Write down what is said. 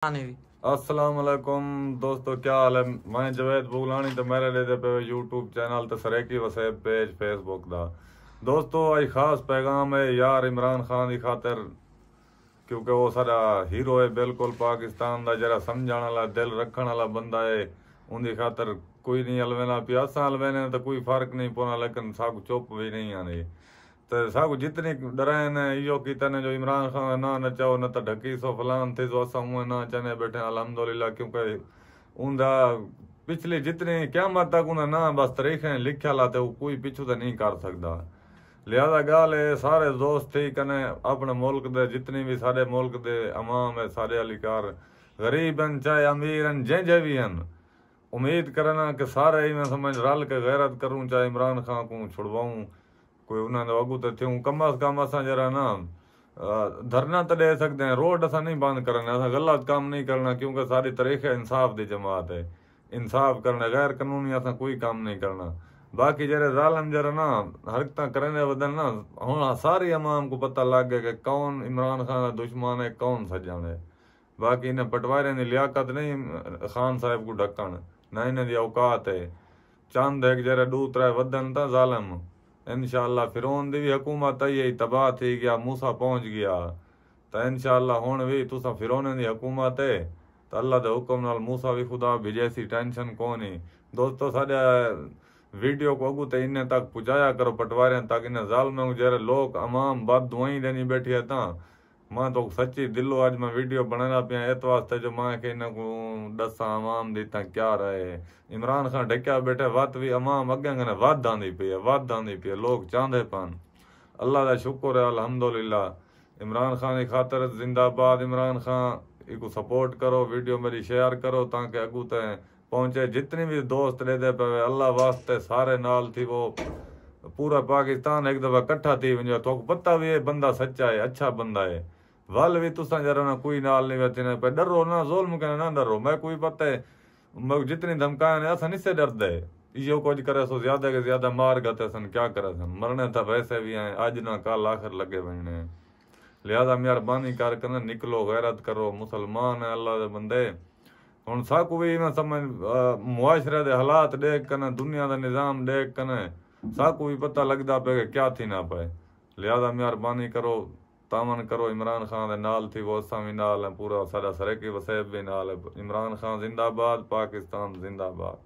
भी। अस्सलाम वालेकुम दोस्तों, क्या हाल है। मैं जवेद बुगलानी तो मेरे लेदे पे यूट्यूब चैनल तो सरेकी वसेब पेज फेसबुक दा। दोस्तों आज खास पैगाम है यार इमरान खान की खातर, क्योंकि वो सारा हीरो है बिल्कुल पाकिस्तान का, जरा समझाने वाला दिल रखने वाला बंदा है। उनकी खातर कोई नहीं हलवेना पिया, असा हलवेने तो कोई फर्क नहीं पौना, लेकिन साकू चुप भी नहीं आने। तो साकू जितनी डराए ने इो की तने जो इमरान खान ना नचाओ न तो ढकी सो फलान थे जो असा मुँह ना चने बैठे अल्हम्दुलिल्लाह, क्योंकि उनका पिछली जितनी क्या मत तक उन्हें ना बस तरीके लिखा ला तो कोई पिछू तो नहीं कर सकता। लिहाजा गाल है सारे दोस्त थी कने अपने मुल्क दे जितनी भी सारे मुल्क दे अवाम है सारे अलिकार गरीब हैं चाहे अमीर हैं जे भी हैं, उम्मीद करना कि सारे ही मैं समझ रल के गैरत करूँ, चाहे इमरान खान को छुड़वाऊँ। कोई उन्होंने अगू तो थे कम अज कम असा जरा ना धरना तो दे सकते हैं, रोड असा नहीं बंद करना, असा गलत काम नहीं करना, क्योंकि सारी तरीके इंसाफ की जमात है। इंसाफ करना गैर कानूनी असा कोई काम नहीं करना। बाकी जरे जालम जरा ना हरकत करने बदल ना हूँ सारी अवाम को पता लग गया कि कौन इमरान खान का दुश्मन है कौन सज्जन है। बाकी इन्हें पटवारियों की लियाकत नहीं खान साहब को ढकन, ना इन्हें की औकात है। चंद एक जरा दू त्रै वदन था जालम, इंशाअल्लाह फिरौन दी भी हुकूमत आई है तबाह थी गया, मूसा पहुंच गया। तो इंशाअल्लाह हुण भी तुसा फिरौने दी हुकूमत है तो अल्लाह दे हुक्म नाल मूसा भी खुदा भेजे सी, टेंशन कौन ही। दोस्तों साडा वीडियो को अगू तो इन्हें तक पहुँचाया करो पटवारियों तक, इन्हें जालमों को जरा लोग अमाम बद दुआई देनी बैठी है ता मां तो सच्ची दिलो आज मैं वीडियो बनाना पिया इस वास्ते जो मां के इन्हें को दसा अवाम दी ता क्या रहे। इमरान खान ढक्या बैठे वत भी अवाम अगे कने वध आंदी पई है, वध आंदी पई है, लोग चाहते पन। अल्लाह का शुक्र है अल्हम्दुलिल्लाह। इमरान खान की खातर जिंदाबाद इमरान खान, इको सपोर्ट करो, वीडियो मेरी शेयर करो ताकि अगू तक पहुंचे। जितने भी दोस्त रहते पे अल्लाह वास्ते सारे नाल थी वो पूरा पाकिस्तान एक दफा कट्ठा थी वञे तो पता भी है बंदा सच्चा है अच्छा बंदा है। वल भी तुसा जरा ना कोई नाल नहीं वचने पे डरो ना, जुल्म कहना ना डरो। मैं कोई पता है मैं जितनी धमकाए असा नहीं से डरदे, यो कुछ करे सो ज्यादा के ज्यादा मार गते सन, क्या करे सन, मरने तो वैसे भी हैं आज ना कल आखिर लगे बने। लिहाजा मेहरबानी कर कर निकलो, गैरत करो, मुसलमान है अल्लाह के बंदे। हुण साकू भी मैं समझ मुआशरे दे हालात देख कने दुनिया का निज़ाम देख कने साकू भी पता लगता पे कि क्या थी ना पे। लिहाजा मेहरबानी करो, तामन करो, इमरान खान दे नाल थी वो असा भी नाल है, पूरा सारा सरेकी वसेब भी नाल है। इमरान खान जिंदाबाद, पाकिस्तान जिंदाबाद।